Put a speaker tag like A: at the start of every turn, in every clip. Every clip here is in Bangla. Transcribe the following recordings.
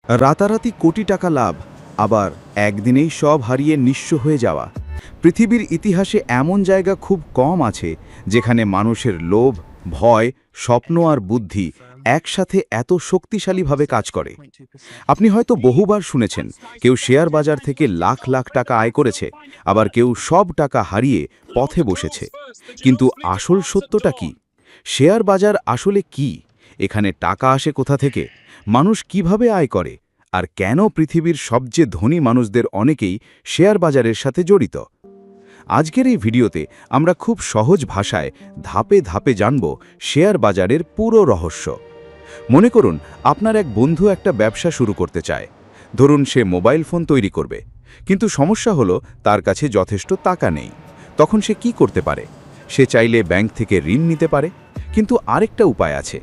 A: রাতারাতি কোটি টাকা লাভ, আবার একদিনেই সব হারিয়ে নিঃস্ব হয়ে যাওয়া। পৃথিবীর ইতিহাসে এমন জায়গা খুব কম আছে যেখানে মানুষের লোভ, ভয়, স্বপ্ন আর বুদ্ধি একসাথে এত শক্তিশালীভাবে কাজ করে। আপনি হয়তো বহুবার শুনেছেন কেউ শেয়ার বাজার থেকে লাখ লাখ টাকা আয় করেছে, আবার কেউ সব টাকা হারিয়ে পথে বসেছে। কিন্তু আসল সত্যটা কি? শেয়ার বাজার আসলে কি? এখানে টাকা আসে কোথা থেকে? মানুষ কিভাবে আয় করে? আর কেন পৃথিবীর সবচেয়ে ধনী মানুষদের অনেকেই শেয়ার বাজারের সাথে জড়িত? আজকের এই ভিডিওতে আমরা খুব সহজ ভাষায় ধাপে ধাপে জানব শেয়ার বাজারের পুরো রহস্য। মনে করুন আপনার এক বন্ধু একটা ব্যবসা শুরু করতে চায়। ধরুন সে মোবাইল ফোন তৈরি করবে, কিন্তু সমস্যা হলো তার কাছে যথেষ্ট টাকা নেই। তখন সে কি করতে পারে? সে চাইলে ব্যাংক থেকে ঋণ নিতে পারে, কিন্তু আরেকটা উপায় আছে।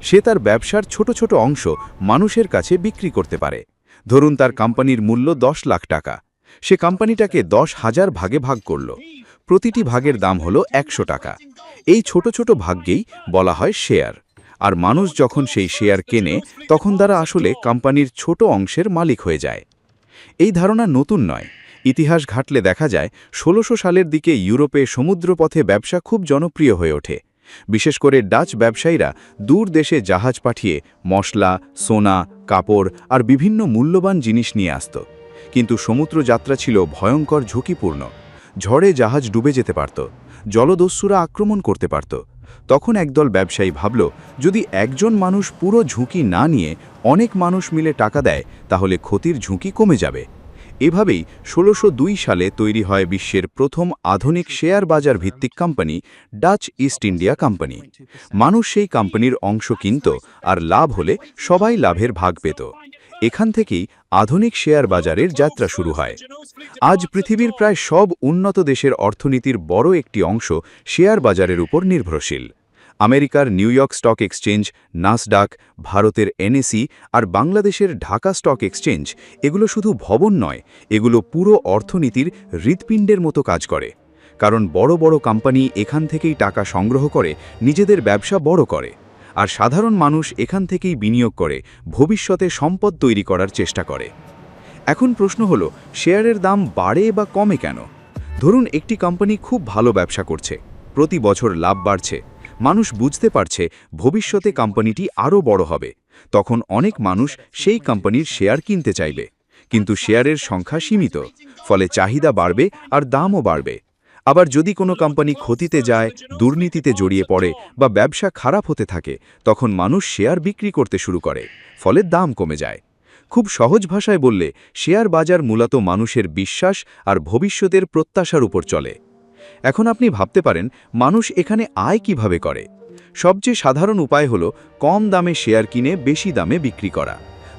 A: সে তার ব্যবসার ছোট ছোট অংশ মানুষের কাছে বিক্রি করতে পারে। ধরুন তার কোম্পানির মূল্য 10 লাখ টাকা। সে কোম্পানিটাকে 10,000 ভাগে ভাগ করল। প্রতিটি ভাগের দাম হলো 100 টাকা। এই ছোট ছোট ভাগ্যেই বলা হয় শেয়ার। আর মানুষ যখন সেই শেয়ার কেনে, তখন তারা আসলে কোম্পানির ছোট অংশের মালিক হয়ে যায়। এই ধারণা নতুন নয়। ইতিহাস ঘাটলে দেখা যায় 1600 সালের দিকে ইউরোপে সমুদ্রপথে ব্যবসা খুব জনপ্রিয় হয়ে ওঠে। বিশেষ করে ডাচ ব্যবসায়ীরা দূর দেশে জাহাজ পাঠিয়ে মশলা, সোনা, কাপড় আর বিভিন্ন মূল্যবান জিনিস নিয়ে আসত। কিন্তু সমুদ্র যাত্রা ছিল ভয়ঙ্কর ঝুঁকিপূর্ণ। ঝড়ে জাহাজ ডুবে যেতে পারত, জলদস্যুরা আক্রমণ করতে পারত। তখন একদল ব্যবসায়ী ভাবল, যদি একজন মানুষ পুরো ঝুঁকি না নিয়ে অনেক মানুষ মিলে টাকা দেয়, তাহলে ক্ষতির ঝুঁকি কমে যাবে। এভাবেই 1602 সালে তৈরি হয় বিশ্বের প্রথম আধুনিক শেয়ার বাজার ভিত্তিক company, Dutch east India company. মানুষ সেই কোম্পানির অংশ কিনত, আর লাভ হলে সবাই লাভের ভাগ পেত। এখান থেকেই আধুনিক শেয়ার বাজারের যাত্রা শুরু হয়। আজ পৃথিবীর প্রায় সব উন্নত দেশের অর্থনীতির বড় একটি অংশ শেয়ার বাজারের উপর নির্ভরশীল। আমেরিকার new York stock exchange, Nasdaq, ভারতের এনএসই আর বাংলাদেশের ঢাকা স্টক এক্সচেঞ্জ, এগুলো শুধু ভবন নয়, এগুলো পুরো অর্থনীতির হৃৎপিণ্ডের মতো কাজ করে। কারণ বড় বড় কোম্পানি এখান থেকেই টাকা সংগ্রহ করে নিজেদের ব্যবসা বড় করে, আর সাধারণ মানুষ এখান থেকেই বিনিয়োগ করে ভবিষ্যতে সম্পদ তৈরি করার চেষ্টা করে। এখন প্রশ্ন হলো, শেয়ারের দাম বাড়ে বা কমে কেন? ধরুন একটি কোম্পানি খুব ভালো ব্যবসা করছে, প্রতি বছর লাভ বাড়ছে, মানুষ বুঝতে পারছে ভবিষ্যতে কোম্পানিটি আরও বড় হবে। তখন অনেক মানুষ সেই কোম্পানির শেয়ার কিনতে চাইবে। কিন্তু শেয়ারের সংখ্যা সীমিত, ফলে চাহিদা বাড়বে আর দামও বাড়বে। আবার যদি কোনো কোম্পানি ক্ষতিতে যায়, দুর্নীতিতে জড়িয়ে পড়ে বা ব্যবসা খারাপ হতে থাকে, তখন মানুষ শেয়ার বিক্রি করতে শুরু করে, ফলে দাম কমে যায়। খুব সহজ ভাষায় বললে, শেয়ার বাজার মূলত মানুষের বিশ্বাস আর ভবিষ্যতের প্রত্যাশার উপর চলে। এখন আপনি ভাবতে পারেন, মানুষ এখানে আয় কিভাবে করে? সবচেয়ে সাধারণ উপায় হলো কম দামে শেয়ার কিনে বেশি দামে বিক্রি করা।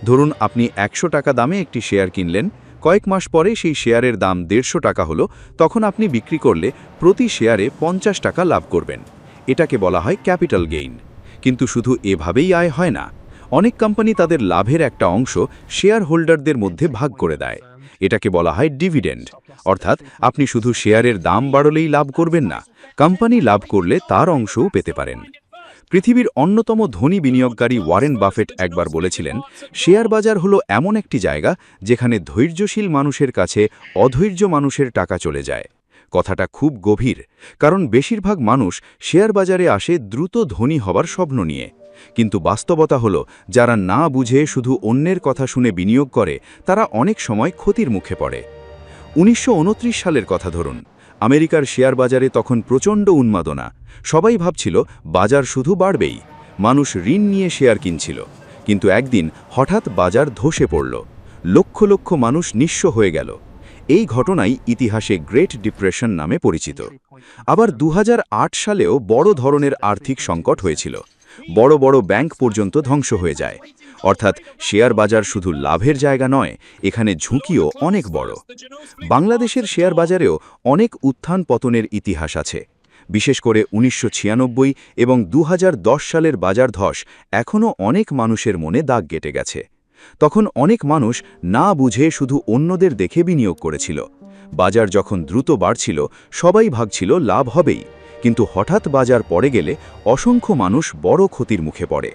A: ধরুন আপনি 100 টাকা দামে একটি শেয়ার কিনলেন, কয়েক মাস পরে সেই শেয়ারের দাম 150 টাকা হলো, তখন আপনি বিক্রি করলে প্রতি শেয়ারে 50 টাকা লাভ করবেন। এটাকে বলা হয় ক্যাপিটাল গেইন। কিন্তু শুধু এভাবেই আয় হয় না। অনেক কোম্পানি তাদের লাভের একটা অংশ শেয়ার হোল্ডারদের মধ্যে ভাগ করে দেয়। এটাকে বলা হয় ডিভিডেন্ড। অর্থাৎ আপনি শুধু শেয়ারের দাম বাড়লেই লাভ করবেন না, কোম্পানি লাভ করলে তার অংশও পেতে পারেন। পৃথিবীর অন্যতম ধনী বিনিয়োগকারী ওয়ারেন বাফেট একবার বলেছিলেন, শেয়ার বাজার হলো এমন একটি জায়গা যেখানে ধৈর্যশীল মানুষের কাছে অধৈর্য মানুষের টাকা চলে যায়। কথাটা খুব গভীর, কারণ বেশিরভাগ মানুষ শেয়ার বাজারে আসে দ্রুত ধনী হবার স্বপ্ন নিয়ে। কিন্তু বাস্তবতা হলো, যারা না বুঝে শুধু অন্যের কথা শুনে বিনিয়োগ করে, তারা অনেক সময় ক্ষতির মুখে পড়ে। 1929 সালের কথা ধরুন। আমেরিকার শেয়ার বাজারে তখন প্রচণ্ড উন্মাদনা। সবাই ভাবছিল বাজার শুধু বাড়বেই। মানুষ ঋণ নিয়ে শেয়ার কিনছিল। কিন্তু একদিন হঠাৎ বাজার ধসে পড়ল। লক্ষ লক্ষ মানুষ নিঃস্ব হয়ে গেল। এই ঘটনাই ইতিহাসে গ্রেট ডিপ্রেশন নামে পরিচিত। আবার 2008 সালেও বড় ধরনের আর্থিক সংকট হয়েছিল। বড় বড় ব্যাংক পর্যন্ত ধ্বংস হয়ে যায়। অর্থাৎ শেয়ার বাজার শুধু লাভের জায়গা নয়, এখানে ঝুঁকিও অনেক বড়। বাংলাদেশের শেয়ার বাজারেও অনেক উত্থান পতনের ইতিহাস আছে। বিশেষ করে 1996 এবং 2010 সালের বাজার ধস এখনও অনেক মানুষের মনে দাগ কেটে গেছে। তখন অনেক মানুষ না বুঝে শুধু অন্যদের দেখে বিনিয়োগ করেছিল। বাজার যখন দ্রুত বাড়ছিল, সবাই ভাবছিল লাভ হবেই। কিন্তু হঠাৎ বাজার পড়ে গেলে অসংখ্য মানুষ বড় ক্ষতির মুখে পড়ে।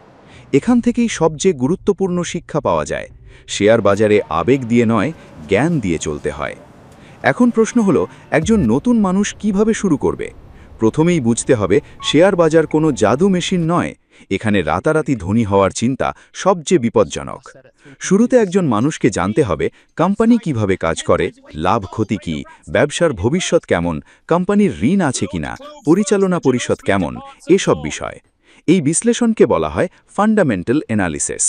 A: এখান থেকেই সবচেয়ে গুরুত্বপূর্ণ শিক্ষা পাওয়া যায়। শেয়ার বাজারে আবেগ দিয়ে নয়, জ্ঞান দিয়ে চলতে হয়। এখন প্রশ্ন হলো, একজন নতুন মানুষ কিভাবে শুরু করবে? প্রথমেই বুঝতে হবে, শেয়ার বাজার কোনো জাদু মেশিন নয়। এখানে রাতারাতি ধনী হওয়ার চিন্তা সবচেয়ে বিপজ্জনক। শুরুতে একজন মানুষকে জানতে হবে কোম্পানি কিভাবে কাজ করে, লাভ ক্ষতি কী, ব্যবসার ভবিষ্যৎ কেমন, কোম্পানির ঋণ আছে কিনা, পরিচালনা পরিষদ কেমন, এসব বিষয়। এই বিশ্লেষণকে বলা হয় ফান্ডামেন্টাল অ্যানালিসিস।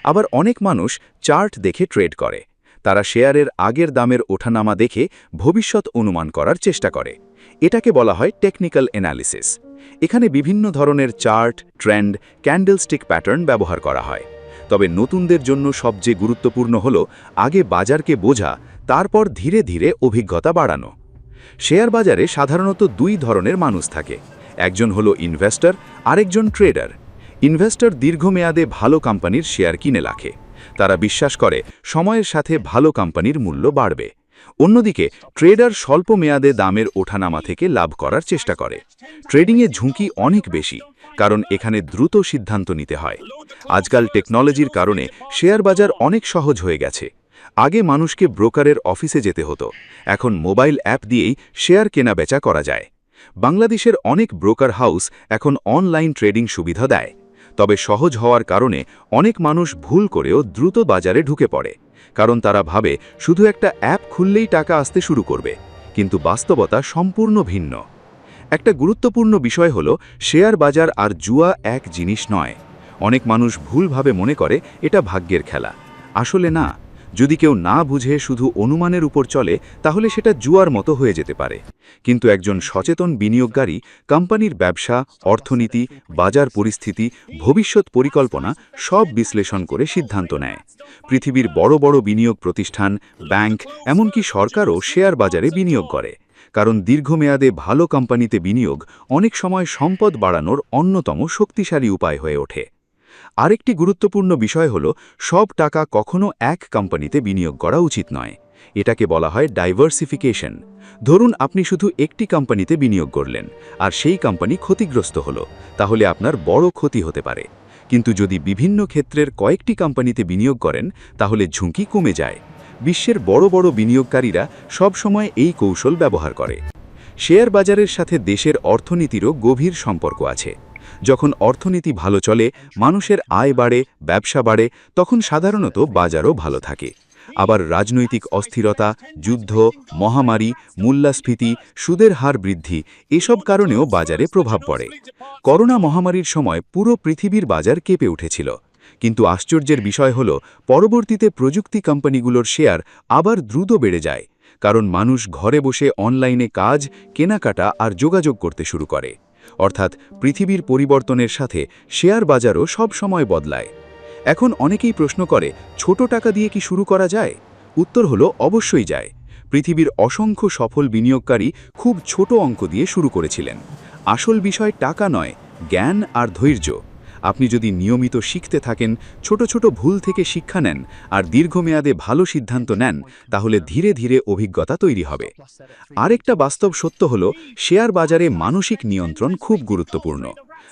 A: আবার অনেক মানুষ চার্ট দেখে ট্রেড করে। তারা শেয়ারের আগের দামের ওঠানামা দেখে ভবিষ্যৎ অনুমান করার চেষ্টা করে। এটাকে বলা হয় টেকনিক্যাল অ্যানালিসিস। এখানে বিভিন্ন ধরনের চার্ট, ট্রেন্ড, ক্যান্ডেলস্টিক প্যাটার্ন ব্যবহার করা হয়। তবে নতুনদের জন্য সবচেয়ে গুরুত্বপূর্ণ হল আগে বাজারকে বোঝা, তারপর ধীরে ধীরে অভিজ্ঞতা বাড়ানো। শেয়ার বাজারে সাধারণত দুই ধরনের মানুষ থাকে। একজন হলো ইনভেস্টর, আরেকজন ট্রেডার। ইনভেস্টর দীর্ঘমেয়াদে ভালো কোম্পানির শেয়ার কিনে রাখে। তারা বিশ্বাস করে সময়ের সাথে ভালো কোম্পানির মূল্য বাড়বে। অন্যদিকে ট্রেডার স্বল্প মেয়াদে দামের ওঠানামা থেকে লাভ করার চেষ্টা করে। ট্রেডিংয়ে ঝুঁকি অনেক বেশি, কারণ এখানে দ্রুত সিদ্ধান্ত নিতে হয়। আজকাল টেকনোলজির কারণে শেয়ার বাজার অনেক সহজ হয়ে গেছে। আগে মানুষকে ব্রোকারের অফিসে যেতে হতো, এখন মোবাইল অ্যাপ দিয়েই শেয়ার কেনাবেচা করা যায়। বাংলাদেশের অনেক ব্রোকার হাউস এখন অনলাইন ট্রেডিং সুবিধা দেয়। তবে সহজ হওয়ার কারণে অনেক মানুষ ভুল করেও দ্রুত বাজারে ঢুকে পড়ে, কারণ তারা ভাবে শুধু একটা অ্যাপ খুললেই টাকা আসতে শুরু করবে। কিন্তু বাস্তবতা সম্পূর্ণ ভিন্ন। একটা গুরুত্বপূর্ণ বিষয় হলো, শেয়ার বাজার আর জুয়া এক জিনিস নয়। অনেক মানুষ ভুলভাবে মনে করে এটা ভাগ্যের খেলা। আসলে না। যদি কেউ না বুঝে শুধু অনুমানের উপর চলে, তাহলে সেটা জুয়ার মতো হয়ে যেতে পারে। কিন্তু একজন সচেতন বিনিয়োগকারী কোম্পানির ব্যবসা, অর্থনীতি, বাজার পরিস্থিতি, ভবিষ্যৎ পরিকল্পনা সব বিশ্লেষণ করে সিদ্ধান্ত নেয়। পৃথিবীর বড় বড় বিনিয়োগ প্রতিষ্ঠান, ব্যাংক, এমনকি সরকারও শেয়ার বাজারে বিনিয়োগ করে। কারণ দীর্ঘমেয়াদে ভালো কোম্পানিতে বিনিয়োগ অনেক সময় সম্পদ বাড়ানোর অন্যতম শক্তিশালী উপায় হয়ে ওঠে। আরেকটি গুরুত্বপূর্ণ বিষয় হল, সব টাকা কখনো এক কোম্পানিতে বিনিয়োগ করা উচিত নয়। এটাকে বলা হয় ডাইভার্সিফিকেশন। ধরুন আপনি শুধু একটি কোম্পানিতে বিনিয়োগ করলেন, আর সেই কোম্পানি ক্ষতিগ্রস্ত হলো, তাহলে আপনার বড় ক্ষতি হতে পারে। কিন্তু যদি বিভিন্ন ক্ষেত্রের কয়েকটি কোম্পানিতে বিনিয়োগ করেন, তাহলে ঝুঁকি কমে যায়। বিশ্বের বড় বড় বিনিয়োগকারীরা সবসময় এই কৌশল ব্যবহার করে। শেয়ার বাজারের সাথে দেশের অর্থনীতিরও গভীর সম্পর্ক আছে। যখন অর্থনীতি ভালো চলে, মানুষের আয় বাড়ে, ব্যবসা বাড়ে, তখন সাধারণত বাজারও ভালো থাকে। আবার রাজনৈতিক অস্থিরতা, যুদ্ধ, মহামারী, মূল্যস্ফীতি, সুদের হার বৃদ্ধি, এসব কারণেও বাজারে প্রভাব পড়ে। করোনা মহামারীর সময় পুরো পৃথিবীর বাজার কেঁপে উঠেছিল। কিন্তু আশ্চর্যের বিষয় হল, পরবর্তীতে প্রযুক্তি কোম্পানিগুলোর শেয়ার আবার দ্রুত বেড়ে যায়, কারণ মানুষ ঘরে বসে অনলাইনে কাজ, কেনাকাটা আর যোগাযোগ করতে শুরু করে। অর্থাৎ পৃথিবীর পরিবর্তনের সাথে শেয়ার বাজারও সব সময় বদলায়। এখন অনেকেই প্রশ্ন করে, ছোট টাকা দিয়ে কি শুরু করা যায়? উত্তর হলো, অবশ্যই যায়। পৃথিবীর অসংখ্য সফল বিনিয়োগকারী খুব ছোট অঙ্ক দিয়ে শুরু করেছিলেন। আসল বিষয় টাকা নয়, জ্ঞান আর ধৈর্য। আপনি যদি নিয়মিত শিখতে থাকেন, ছোট ছোট ভুল থেকে শিক্ষা নেন আর দীর্ঘমেয়াদে ভালো সিদ্ধান্ত নেন, তাহলে ধীরে ধীরে অভিজ্ঞতা তৈরি হবে। আরেকটা বাস্তব সত্য হলো, শেয়ার বাজারে মানসিক নিয়ন্ত্রণ খুব গুরুত্বপূর্ণ।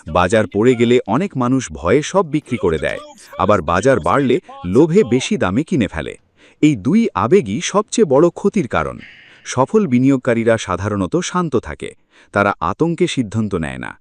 A: বাজার পড়ে গেলে অনেক মানুষ ভয়ে সব বিক্রি করে দেয়, আবার বাজার বাড়লে লোভে বেশি দামে কিনে ফেলে। এই দুই আবেগই সবচেয়ে বড় ক্ষতির কারণ। সফল বিনিয়োগকারীরা সাধারণত শান্ত থাকে, তারা আতঙ্কে সিদ্ধান্ত নেয় না।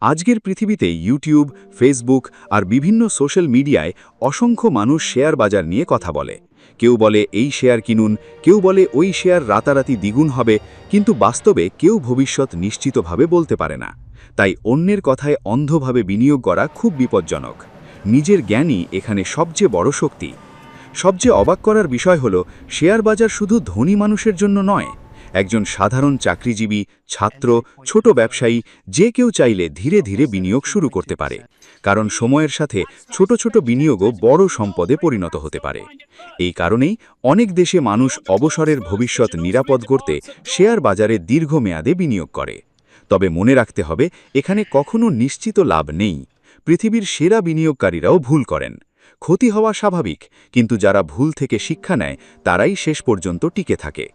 A: আজকের পৃথিবীতে ইউটিউব, ফেসবুক আর বিভিন্ন সোশ্যাল মিডিয়ায় অসংখ্য মানুষ শেয়ার বাজার নিয়ে কথা বলে। কেউ বলে এই শেয়ার কিনুন, কেউ বলে ওই শেয়ার রাতারাতি দ্বিগুণ হবে, কিন্তু বাস্তবে কেউ ভবিষ্যৎ নিশ্চিতভাবে বলতে পারে না। তাই অন্যের কথায় অন্ধভাবে বিনিয়োগ করা খুব বিপজ্জনক। নিজের জ্ঞানই এখানে সবচেয়ে বড় শক্তি। সবচেয়ে অবাক করার বিষয় হল, শেয়ার বাজার শুধু ধনী মানুষের জন্য নয়। একজন সাধারণ চাকরিজীবী, ছাত্র, ছোট ব্যবসায়ী, যে কেউ চাইলে ধীরে ধীরে বিনিয়োগ শুরু করতে পারে। কারণ সময়ের সাথে ছোট ছোট বিনিয়োগও বড় সম্পদে পরিণত হতে পারে। এই কারণেই অনেক দেশে মানুষ অবসরের ভবিষ্যৎ নিরাপদ করতে শেয়ার বাজারে দীর্ঘমেয়াদে বিনিয়োগ করে। তবে মনে রাখতে হবে, এখানে কখনো নিশ্চিত লাভ নেই। পৃথিবীর সেরা বিনিয়োগকারীরাও ভুল করেন। ক্ষতি হওয়া স্বাভাবিক, কিন্তু যারা ভুল থেকে শিক্ষা নেয়, তারাই শেষ পর্যন্ত টিকে থাকে।